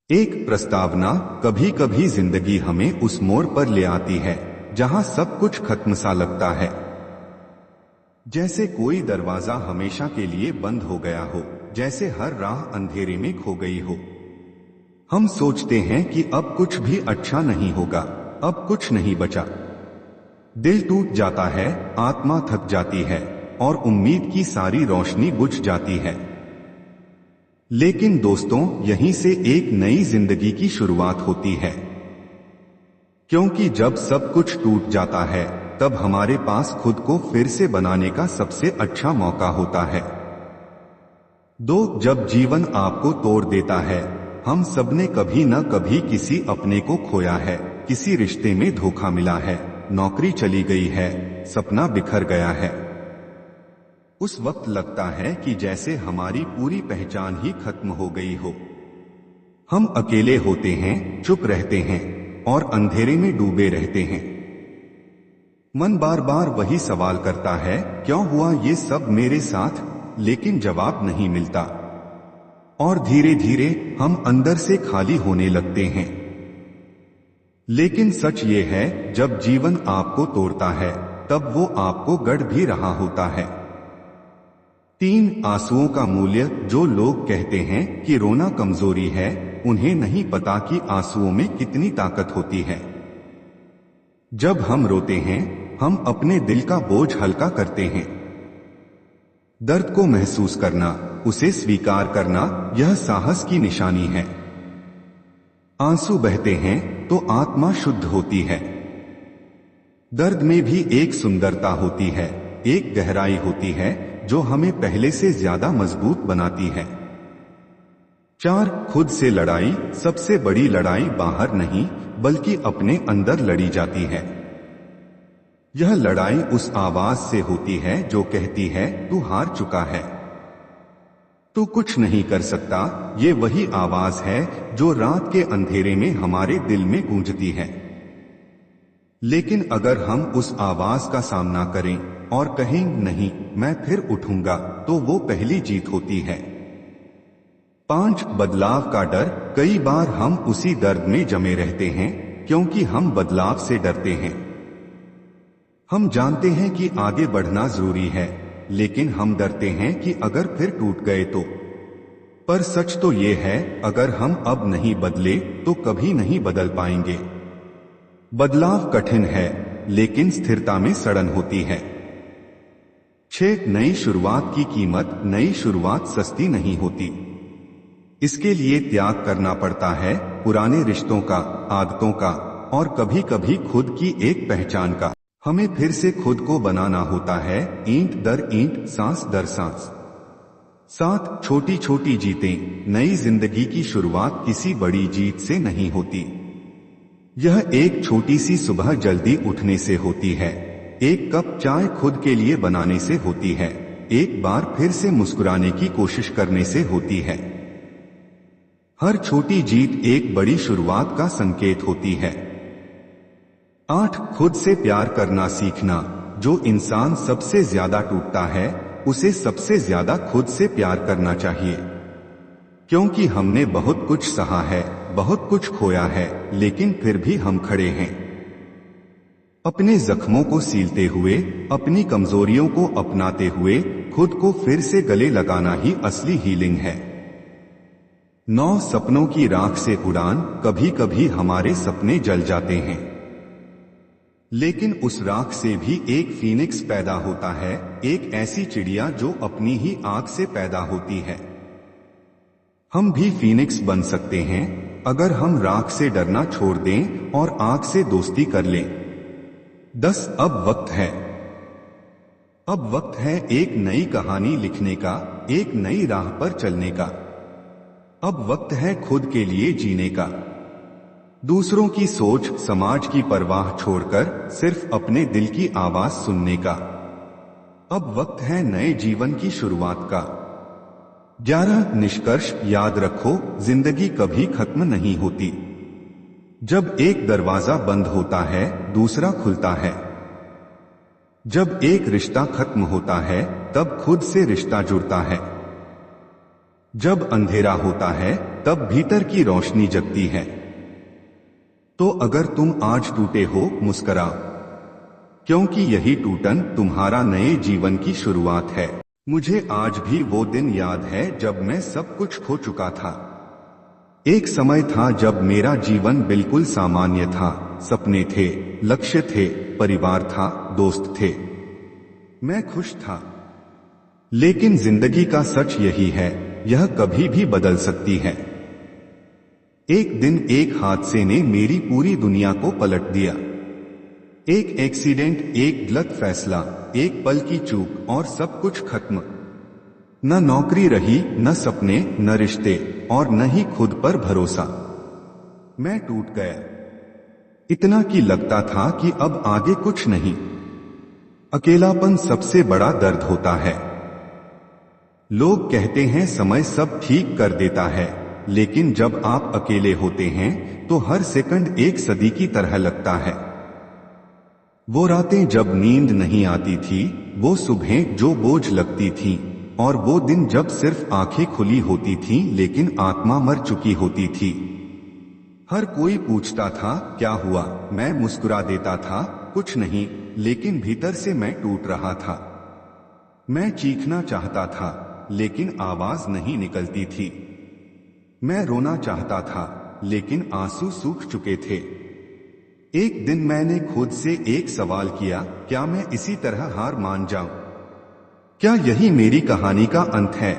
एक प्रस्तावना कभी कभी जिंदगी हमें उस मोड़ पर ले आती है जहां सब कुछ खत्म सा लगता है। जैसे कोई दरवाजा हमेशा के लिए बंद हो गया हो, जैसे हर राह अंधेरे में खो गई हो। हम सोचते हैं कि अब कुछ भी अच्छा नहीं होगा, अब कुछ नहीं बचा। दिल टूट जाता है, आत्मा थक जाती है और उम्मीद की सारी रोशनी बुझ जाती है। लेकिन दोस्तों, यहीं से एक नई जिंदगी की शुरुआत होती है। क्योंकि जब सब कुछ टूट जाता है तब हमारे पास खुद को फिर से बनाने का सबसे अच्छा मौका होता है। जब जीवन आपको तोड़ देता है, हम सबने कभी न कभी किसी अपने को खोया है, किसी रिश्ते में धोखा मिला है, नौकरी चली गई है, सपना बिखर गया है। उस वक्त लगता है कि जैसे हमारी पूरी पहचान ही खत्म हो गई हो। हम अकेले होते हैं, चुप रहते हैं और अंधेरे में डूबे रहते हैं। मन बार बार वही सवाल करता है, क्यों हुआ ये सब मेरे साथ? लेकिन जवाब नहीं मिलता और धीरे धीरे हम अंदर से खाली होने लगते हैं। लेकिन सच ये है, जब जीवन आपको तोड़ता है तब वो आपको गढ़ भी रहा होता है। 3 आंसुओं का मूल्य। जो लोग कहते हैं कि रोना कमजोरी है, उन्हें नहीं पता कि आंसुओं में कितनी ताकत होती है। जब हम रोते हैं, हम अपने दिल का बोझ हल्का करते हैं। दर्द को महसूस करना, उसे स्वीकार करना, यह साहस की निशानी है। आंसू बहते हैं तो आत्मा शुद्ध होती है। दर्द में भी एक सुंदरता होती है, एक गहराई होती है जो हमें पहले से ज्यादा मजबूत बनाती है। 4 खुद से लड़ाई। सबसे बड़ी लड़ाई बाहर नहीं बल्कि अपने अंदर लड़ी जाती है। यह लड़ाई उस आवाज से होती है जो कहती है, तू हार चुका है, तू कुछ नहीं कर सकता। ये वही आवाज है जो रात के अंधेरे में हमारे दिल में गूंजती है। लेकिन अगर हम उस आवाज का सामना करें और कहें, नहीं, मैं फिर उठूंगा, तो वो पहली जीत होती है। 5 बदलाव का डर। कई बार हम उसी दर्द में जमे रहते हैं क्योंकि हम बदलाव से डरते हैं। हम जानते हैं कि आगे बढ़ना जरूरी है, लेकिन हम डरते हैं कि अगर फिर टूट गए तो। पर सच तो ये है, अगर हम अब नहीं बदले तो कभी नहीं बदल पाएंगे। बदलाव कठिन है, लेकिन स्थिरता में सड़न होती है। 6 नई शुरुआत की कीमत। नई शुरुआत सस्ती नहीं होती। इसके लिए त्याग करना पड़ता है, पुराने रिश्तों का, आदतों का और कभी कभी खुद की एक पहचान का। हमें फिर से खुद को बनाना होता है, ईंट दर ईंट, सांस दर सांस। 7 छोटी छोटी जीतें। नई जिंदगी की शुरुआत किसी बड़ी जीत से नहीं होती। यह एक छोटी सी सुबह जल्दी उठने से होती है, एक कप चाय खुद के लिए बनाने से होती है, एक बार फिर से मुस्कुराने की कोशिश करने से होती है। हर छोटी जीत एक बड़ी शुरुआत का संकेत होती है। 8 खुद से प्यार करना सीखना। जो इंसान सबसे ज्यादा टूटता है, उसे सबसे ज्यादा खुद से प्यार करना चाहिए। क्योंकि हमने बहुत कुछ सहा है, बहुत कुछ खोया है, लेकिन फिर भी हम खड़े हैं। अपने जख्मों को सीलते हुए, अपनी कमजोरियों को अपनाते हुए, खुद को फिर से गले लगाना ही असली हीलिंग है। 9 सपनों की राख से उड़ान। कभी कभी हमारे सपने जल जाते हैं, लेकिन उस राख से भी एक फीनिक्स पैदा होता है, एक ऐसी चिड़िया जो अपनी ही आग से पैदा होती है। हम भी फीनिक्स बन सकते हैं अगर हम राख से डरना छोड़ दें और आग से दोस्ती कर लें। 10 अब वक्त है। अब वक्त है एक नई कहानी लिखने का, एक नई राह पर चलने का। अब वक्त है खुद के लिए जीने का। दूसरों की सोच, समाज की परवाह छोड़कर सिर्फ अपने दिल की आवाज सुनने का। अब वक्त है नए जीवन की शुरुआत का। 11 निष्कर्ष। याद रखो, जिंदगी कभी खत्म नहीं होती। जब एक दरवाजा बंद होता है, दूसरा खुलता है। जब एक रिश्ता खत्म होता है, तब खुद से रिश्ता जुड़ता है। जब अंधेरा होता है तब भीतर की रोशनी जगती है। तो अगर तुम आज टूटे हो, मुस्कुराओ, क्योंकि यही टूटन तुम्हारा नए जीवन की शुरुआत है। मुझे आज भी वो दिन याद है जब मैं सब कुछ खो चुका था। एक समय था जब मेरा जीवन बिल्कुल सामान्य था। सपने थे, लक्ष्य थे, परिवार था, दोस्त थे। मैं खुश था। लेकिन जिंदगी का सच यही है, यह कभी भी बदल सकती है। एक दिन एक हादसे ने मेरी पूरी दुनिया को पलट दिया। एक एक्सीडेंट, एक गलत फैसला, एक पल की चूक और सब कुछ खत्म। न नौकरी रही, न सपने, न रिश्ते और न ही खुद पर भरोसा। मैं टूट गया, इतना कि लगता था कि अब आगे कुछ नहीं। अकेलापन सबसे बड़ा दर्द होता है। लोग कहते हैं समय सब ठीक कर देता है, लेकिन जब आप अकेले होते हैं तो हर सेकंड एक सदी की तरह लगता है। वो रातें जब नींद नहीं आती थी, वो सुबहें जो बोझ लगती थीं, और वो दिन जब सिर्फ आंखें खुली होती थीं लेकिन आत्मा मर चुकी होती थी। हर कोई पूछता था क्या हुआ, मैं मुस्कुरा देता था कुछ नहीं, लेकिन भीतर से मैं टूट रहा था। मैं चीखना चाहता था लेकिन आवाज नहीं निकलती थी। मैं रोना चाहता था लेकिन आंसू सूख चुके थे। एक दिन मैंने खुद से एक सवाल किया, क्या मैं इसी तरह हार मान जाऊं? क्या यही मेरी कहानी का अंत है?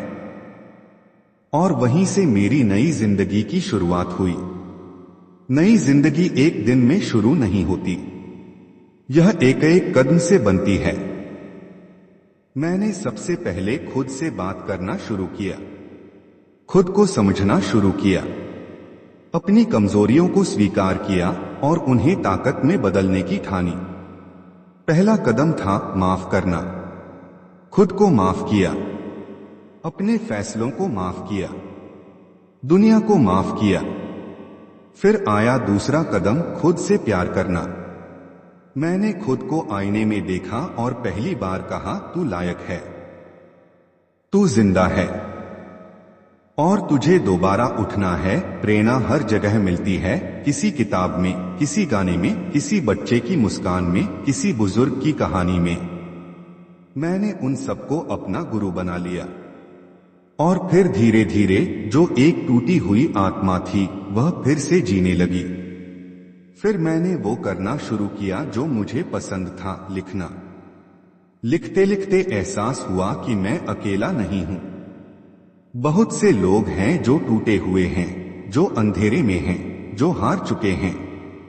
और वहीं से मेरी नई जिंदगी की शुरुआत हुई। नई जिंदगी एक दिन में शुरू नहीं होती, यह एक एक कदम से बनती है। मैंने सबसे पहले खुद से बात करना शुरू किया, खुद को समझना शुरू किया, अपनी कमजोरियों को स्वीकार किया और उन्हें ताकत में बदलने की ठानी। पहला कदम था माफ करना। खुद को माफ किया, अपने फैसलों को माफ किया, दुनिया को माफ किया। फिर आया दूसरा कदम, खुद से प्यार करना। मैंने खुद को आईने में देखा और पहली बार कहा, तू लायक है, तू जिंदा है और तुझे दोबारा उठना है। प्रेरणा हर जगह मिलती है, किसी किताब में, किसी गाने में, किसी बच्चे की मुस्कान में, किसी बुजुर्ग की कहानी में। मैंने उन सबको अपना गुरु बना लिया और फिर धीरे धीरे जो एक टूटी हुई आत्मा थी वह फिर से जीने लगी। फिर मैंने वो करना शुरू किया जो मुझे पसंद था, लिखना। लिखते लिखते एहसास हुआ कि मैं अकेला नहीं हूं। बहुत से लोग हैं जो टूटे हुए हैं, जो अंधेरे में हैं, जो हार चुके हैं।